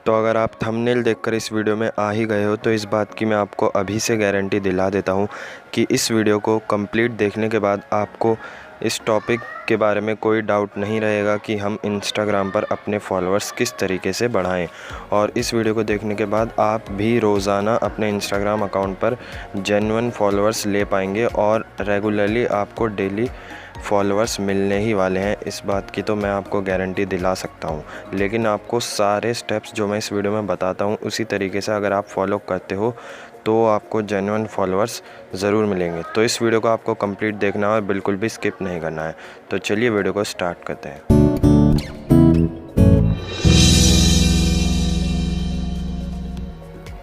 तो अगर आप थंबनेल देखकर इस वीडियो में आ ही गए हो तो इस बात की मैं आपको अभी से गारंटी दिला देता हूँ कि इस वीडियो को कंप्लीट देखने के बाद आपको इस टॉपिक के बारे में कोई डाउट नहीं रहेगा कि हम इंस्टाग्राम पर अपने फॉलोअर्स किस तरीके से बढ़ाएं। और इस वीडियो को देखने के बाद आप भी रोज़ाना अपने इंस्टाग्राम अकाउंट पर जेन्युइन फॉलोअर्स ले पाएंगे और रेगुलरली आपको डेली फॉलोअर्स मिलने ही वाले हैं। इस बात की तो मैं आपको गारंटी दिला सकता हूं। लेकिन आपको सारे स्टेप्स जो मैं इस वीडियो में बताता हूं उसी तरीके से अगर आप फॉलो करते हो तो आपको जेन्युइन फॉलोअर्स ज़रूर मिलेंगे। तो इस वीडियो को आपको कंप्लीट देखना है और बिल्कुल भी स्किप नहीं करना है। तो चलिए वीडियो को स्टार्ट करते हैं।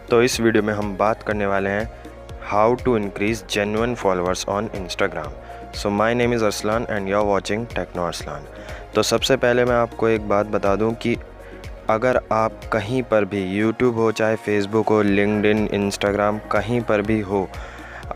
तो इस वीडियो में हम बात करने वाले हैं how to increase genuine followers on Instagram. So my name is Arsalan and you are watching techno Arsalan. तो सबसे पहले मैं आपको एक बात बता दूं कि अगर आप कहीं पर भी यूट्यूब हो, चाहे फेसबुक हो, लिंक्डइन, इंस्टाग्राम, कहीं पर भी हो,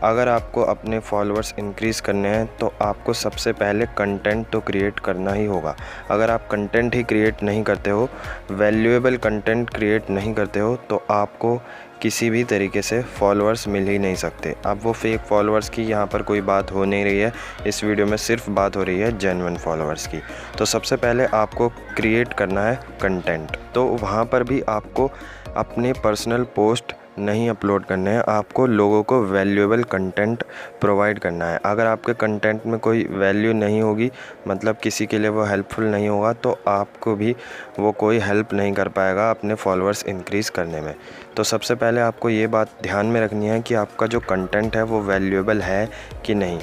अगर आपको अपने फॉलोअर्स इंक्रीज़ करने हैं तो आपको सबसे पहले कंटेंट तो क्रिएट करना ही होगा। अगर आप कंटेंट ही क्रिएट नहीं करते हो, वैल्यूएबल कंटेंट क्रिएट नहीं करते हो, तो आपको किसी भी तरीके से फॉलोअर्स मिल ही नहीं सकते। अब वो फेक फॉलोअर्स की यहाँ पर कोई बात हो नहीं रही है। इस वीडियो में सिर्फ बात हो रही है जेन्युइन फॉलोअर्स की। तो सबसे पहले आपको क्रिएट करना है कंटेंट। तो वहाँ पर भी आपको अपने पर्सनल पोस्ट नहीं अपलोड करने हैं, आपको लोगों को वैल्यूएबल कंटेंट प्रोवाइड करना है। अगर आपके कंटेंट में कोई वैल्यू नहीं होगी, मतलब किसी के लिए वो हेल्पफुल नहीं होगा, तो आपको भी वो कोई हेल्प नहीं कर पाएगा अपने फॉलोअर्स इंक्रीज़ करने में। तो सबसे पहले आपको ये बात ध्यान में रखनी है कि आपका जो कंटेंट है वो वैल्यूएबल है कि नहीं।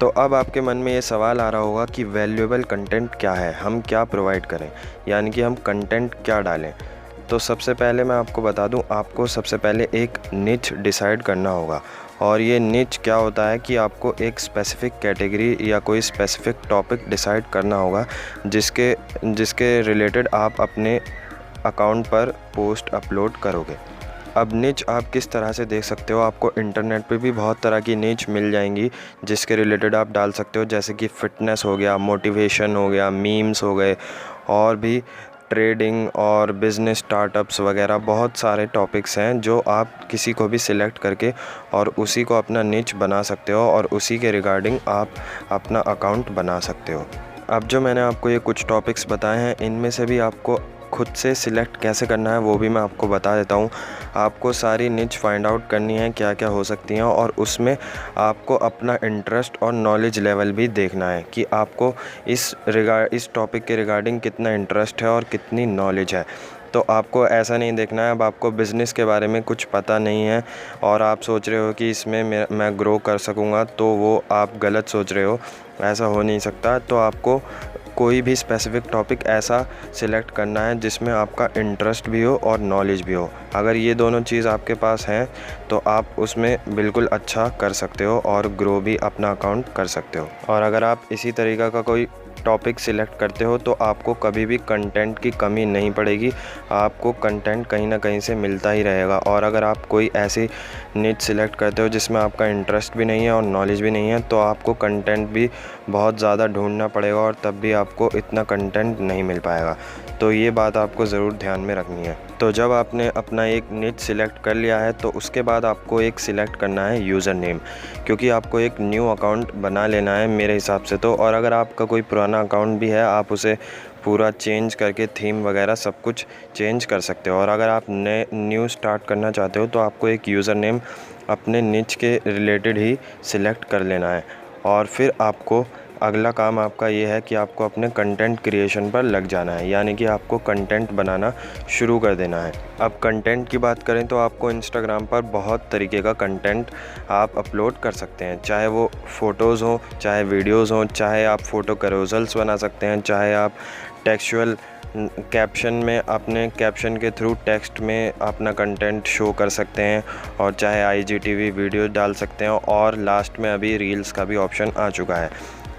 तो अब आपके मन में ये सवाल आ रहा होगा कि वैल्यूएबल कंटेंट क्या है, हम क्या प्रोवाइड करें, यानी कि हम कंटेंट क्या डालें। तो सबसे पहले मैं आपको बता दूं, आपको सबसे पहले एक निच डिसाइड करना होगा। और ये निच क्या होता है कि आपको एक स्पेसिफ़िक कैटेगरी या कोई स्पेसिफ़िक टॉपिक डिसाइड करना होगा जिसके रिलेटेड आप अपने अकाउंट पर पोस्ट अपलोड करोगे। अब निच आप किस तरह से देख सकते हो, आपको इंटरनेट पे भी बहुत तरह की निच मिल जाएंगी जिसके रिलेटेड आप डाल सकते हो, जैसे कि फ़िटनेस हो गया, मोटिवेशन हो गया, मीम्स हो गए, और भी ट्रेडिंग और बिज़नेस स्टार्टअप्स वगैरह बहुत सारे टॉपिक्स हैं जो आप किसी को भी सिलेक्ट करके और उसी को अपना निच बना सकते हो और उसी के रिगार्डिंग आप अपना अकाउंट बना सकते हो। अब जो मैंने आपको ये कुछ टॉपिक्स बताए हैं, इनमें से भी आपको खुद से सिलेक्ट कैसे करना है वो भी मैं आपको बता देता हूँ। आपको सारी निच फाइंड आउट करनी है क्या क्या हो सकती हैं, और उसमें आपको अपना इंटरेस्ट और नॉलेज लेवल भी देखना है कि आपको इस टॉपिक के रिगार्डिंग कितना इंटरेस्ट है और कितनी नॉलेज है। तो आपको ऐसा नहीं देखना है अब आपको बिज़नेस के बारे में कुछ पता नहीं है और आप सोच रहे हो कि इसमें मैं ग्रो कर सकूँगा, तो वो आप गलत सोच रहे हो। ऐसा हो नहीं सकता। तो आपको कोई भी स्पेसिफ़िक टॉपिक ऐसा सिलेक्ट करना है जिसमें आपका इंटरेस्ट भी हो और नॉलेज भी हो। अगर ये दोनों चीज़ आपके पास हैं तो आप उसमें बिल्कुल अच्छा कर सकते हो और ग्रो भी अपना अकाउंट कर सकते हो। और अगर आप इसी तरीक़ा का कोई टॉपिक सिलेक्ट करते हो तो आपको कभी भी कंटेंट की कमी नहीं पड़ेगी, आपको कंटेंट कहीं ना कहीं से मिलता ही रहेगा। और अगर आप कोई ऐसी निच सिलेक्ट करते हो जिसमें आपका इंटरेस्ट भी नहीं है और नॉलेज भी नहीं है, तो आपको कंटेंट भी बहुत ज़्यादा ढूंढना पड़ेगा और तब भी आपको इतना कंटेंट नहीं मिल पाएगा। तो ये बात आपको ज़रूर ध्यान में रखनी है। तो जब आपने अपना एक निच सिलेक्ट कर लिया है तो उसके बाद आपको एक सिलेक्ट करना है यूज़र नेम, क्योंकि आपको एक न्यू अकाउंट बना लेना है मेरे हिसाब से तो। और अगर आपका कोई पुराना अकाउंट भी है, आप उसे पूरा चेंज करके थीम वगैरह सब कुछ चेंज कर सकते हो। और अगर आप न्यू स्टार्ट करना चाहते हो तो आपको एक यूज़र नेम अपने निच के रिलेटेड ही सिलेक्ट कर लेना है। और फिर आपको अगला काम आपका ये है कि आपको अपने कंटेंट क्रिएशन पर लग जाना है, यानी कि आपको कंटेंट बनाना शुरू कर देना है। अब कंटेंट की बात करें तो आपको इंस्टाग्राम पर बहुत तरीके का कंटेंट आप अपलोड कर सकते हैं, चाहे वो फ़ोटोज़ हों, चाहे वीडियोज़ हों, चाहे आप फ़ोटो कैरोसेल्स बना सकते हैं, चाहे आप टेक्सचुअल कैप्शन में अपने कैप्शन के थ्रू टेक्स्ट में अपना कंटेंट शो कर सकते हैं, और चाहे IGTV वीडियो डाल सकते हैं। और लास्ट में अभी रील्स का भी ऑप्शन आ चुका है,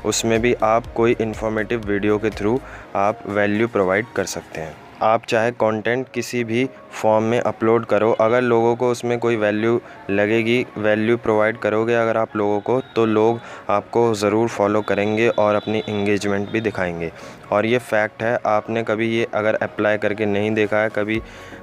उसमें भी आप कोई इन्फॉर्मेटिव वीडियो के थ्रू आप वैल्यू प्रोवाइड कर सकते हैं। आप चाहे कंटेंट किसी भी फॉर्म में अपलोड करो, अगर लोगों को उसमें कोई वैल्यू लगेगी, वैल्यू प्रोवाइड करोगे अगर आप लोगों को, तो लोग आपको ज़रूर फॉलो करेंगे और अपनी एंगेजमेंट भी दिखाएंगे। और ये फैक्ट है। आपने कभी ये अगर अप्लाई करके नहीं देखा है, कभी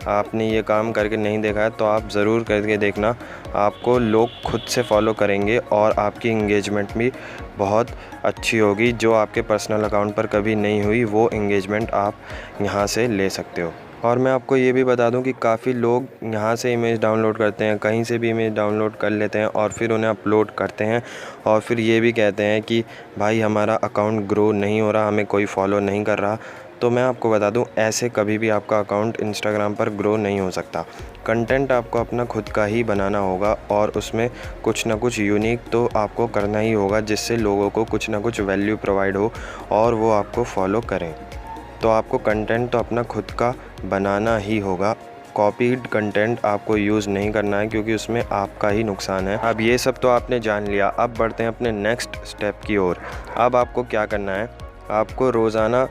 आपने ये काम करके नहीं देखा है, तो आप ज़रूर करके देखना। आपको लोग खुद से फॉलो करेंगे और आपकी इंगेजमेंट भी बहुत अच्छी होगी। जो आपके पर्सनल अकाउंट पर कभी नहीं हुई, वो इंगेजमेंट आप यहाँ से ले सकते हो। और मैं आपको ये भी बता दूं कि काफ़ी लोग यहाँ से इमेज डाउनलोड करते हैं, कहीं से भी इमेज डाउनलोड कर लेते हैं और फिर उन्हें अपलोड करते हैं और फिर ये भी कहते हैं कि भाई हमारा अकाउंट ग्रो नहीं हो रहा, हमें कोई फॉलो नहीं कर रहा। तो मैं आपको बता दूं, ऐसे कभी भी आपका अकाउंट इंस्टाग्राम पर ग्रो नहीं हो सकता। कंटेंट आपको अपना खुद का ही बनाना होगा और उसमें कुछ ना कुछ यूनिक तो आपको करना ही होगा, जिससे लोगों को कुछ ना कुछ वैल्यू प्रोवाइड हो और वो आपको फॉलो करें। तो आपको कंटेंट तो अपना खुद का बनाना ही होगा। कॉपीड कंटेंट आपको यूज़ नहीं करना है, क्योंकि उसमें आपका ही नुकसान है। अब ये सब तो आपने जान लिया, अब बढ़ते हैं अपने नेक्स्ट स्टेप की ओर। अब आपको क्या करना है, आपको रोज़ाना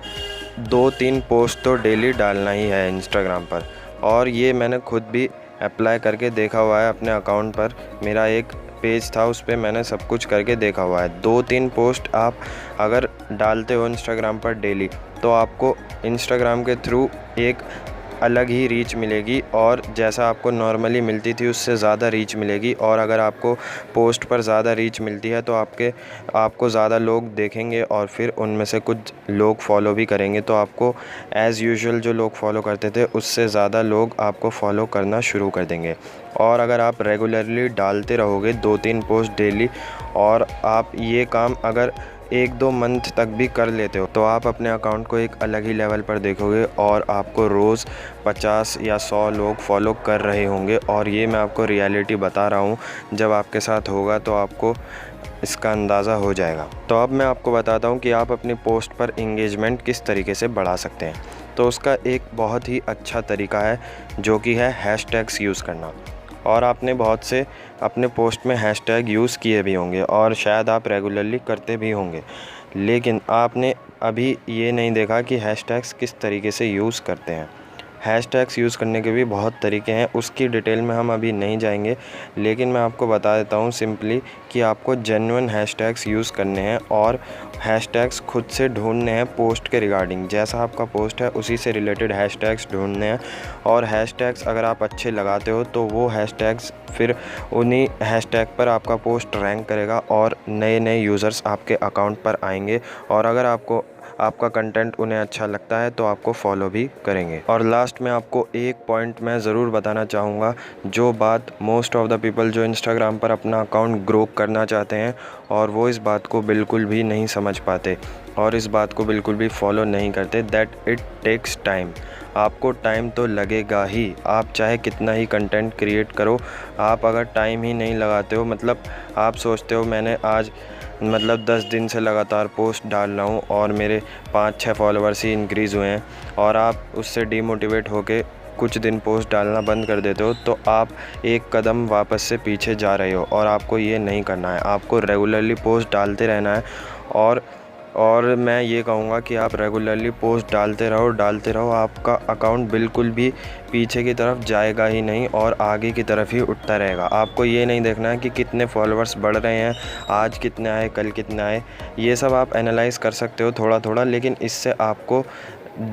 2-3 पोस्ट तो डेली डालना ही है इंस्टाग्राम पर। और ये मैंने खुद भी अप्लाई करके देखा हुआ है अपने अकाउंट पर। मेरा एक पेज था, उस पर मैंने सब कुछ करके देखा हुआ है। 2-3 पोस्ट आप अगर डालते हो इंस्टाग्राम पर डेली, तो आपको इंस्टाग्राम के थ्रू एक अलग ही रीच मिलेगी और जैसा आपको नॉर्मली मिलती थी उससे ज़्यादा रीच मिलेगी। और अगर आपको पोस्ट पर ज़्यादा रीच मिलती है तो आपको ज़्यादा लोग देखेंगे और फिर उनमें से कुछ लोग फॉलो भी करेंगे। तो आपको एज़ यूजुअल जो लोग फॉलो करते थे उससे ज़्यादा लोग आपको फॉलो करना शुरू कर देंगे। और अगर आप रेगुलरली डालते रहोगे 2-3 पोस्ट डेली, और आप ये काम अगर 1-2 मंथ तक भी कर लेते हो, तो आप अपने अकाउंट को एक अलग ही लेवल पर देखोगे और आपको रोज़ 50 या 100 लोग फॉलो कर रहे होंगे। और ये मैं आपको रियलिटी बता रहा हूँ, जब आपके साथ होगा तो आपको इसका अंदाज़ा हो जाएगा। तो अब मैं आपको बताता हूँ कि आप अपनी पोस्ट पर इंगेजमेंट किस तरीके से बढ़ा सकते हैं। तो उसका एक बहुत ही अच्छा तरीका है, जो कि है हैशटैग्स यूज़ करना। और आपने बहुत से अपने पोस्ट में हैशटैग यूज़ किए भी होंगे और शायद आप रेगुलरली करते भी होंगे, लेकिन आपने अभी ये नहीं देखा कि हैशटैग्स किस तरीके से यूज़ करते हैं। हैशटैग्स यूज़ करने के भी बहुत तरीके हैं, उसकी डिटेल में हम अभी नहीं जाएंगे, लेकिन मैं आपको बता देता हूँ सिंपली कि आपको जेन्युइन हैशटैग्स यूज़ करने हैं और हैशटैग्स खुद से ढूंढने हैं पोस्ट के रिगार्डिंग। जैसा आपका पोस्ट है उसी से रिलेटेड हैशटैग्स ढूंढने हैं। और हैशटैग्स अगर आप अच्छे लगाते हो तो वो हैशटैग्स फिर उन्हीं हैशटैग पर आपका पोस्ट रैंक करेगा और नए नए यूज़र्स आपके अकाउंट पर आएंगे। और अगर आपका कंटेंट उन्हें अच्छा लगता है तो आपको फॉलो भी करेंगे। और लास्ट में आपको एक पॉइंट मैं ज़रूर बताना चाहूँगा, जो बात मोस्ट ऑफ़ द पीपल जो इंस्टाग्राम पर अपना अकाउंट ग्रो करना चाहते हैं और वो इस बात को बिल्कुल भी नहीं समझ पाते और इस बात को बिल्कुल भी फॉलो नहीं करते, दैट इट टेक्स टाइम। आपको टाइम तो लगेगा ही, आप चाहे कितना ही कंटेंट क्रिएट करो, आप अगर टाइम ही नहीं लगाते हो, मतलब आप सोचते हो मैंने आज 10 दिन से लगातार पोस्ट डाल रहा हूँ और मेरे 5-6 फॉलोअर्स ही इंक्रीज़ हुए हैं, और आप उससे डीमोटिवेट होके कुछ दिन पोस्ट डालना बंद कर देते हो, तो आप एक कदम वापस से पीछे जा रहे हो। और आपको ये नहीं करना है, आपको रेगुलरली पोस्ट डालते रहना है। और मैं ये कहूँगा कि आप रेगुलरली पोस्ट डालते रहो, आपका अकाउंट बिल्कुल भी पीछे की तरफ जाएगा ही नहीं और आगे की तरफ ही उठता रहेगा। आपको ये नहीं देखना है कि कितने फॉलोअर्स बढ़ रहे हैं, आज कितने आए, कल कितने आए, ये सब आप एनालाइज़ कर सकते हो थोड़ा थोड़ा, लेकिन इससे आपको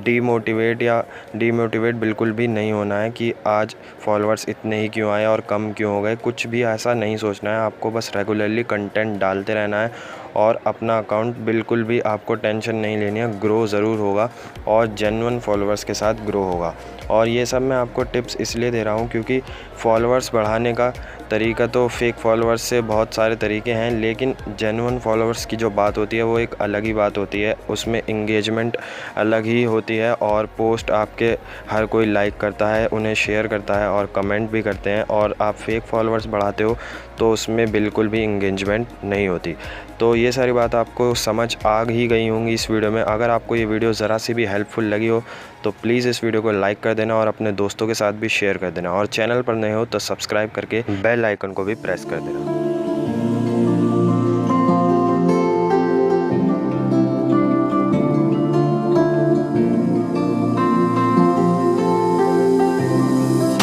डीमोटिवेट बिल्कुल भी नहीं होना है कि आज फॉलोअर्स इतने ही क्यों आए और कम क्यों हो गए। कुछ भी ऐसा नहीं सोचना है, आपको बस रेगुलरली कंटेंट डालते रहना है और अपना अकाउंट बिल्कुल भी आपको टेंशन नहीं लेनी है, ग्रो ज़रूर होगा और जेन्युइन फॉलोअर्स के साथ ग्रो होगा। और ये सब मैं आपको टिप्स इसलिए दे रहा हूँ क्योंकि फॉलोअर्स बढ़ाने का तरीका तो फेक फॉलोअर्स से बहुत सारे तरीके हैं, लेकिन जेन्युइन फॉलोअर्स की जो बात होती है वो एक अलग ही बात होती है, उसमें इंगेजमेंट अलग ही होती है और पोस्ट आपके हर कोई लाइक करता है, उन्हें शेयर करता है और कमेंट भी करते हैं। और आप फेक फॉलोअर्स बढ़ाते हो तो उसमें बिल्कुल भी इंगेजमेंट नहीं होती। तो ये सारी बात आपको समझ आ ही गई होंगी इस वीडियो में। अगर आपको ये वीडियो ज़रा सी भी हेल्पफुल लगी हो तो प्लीज़ इस वीडियो को लाइक कर देना और अपने दोस्तों के साथ भी शेयर कर देना, और चैनल पर नए हो तो सब्सक्राइब करके बेल आइकन को भी प्रेस कर देना।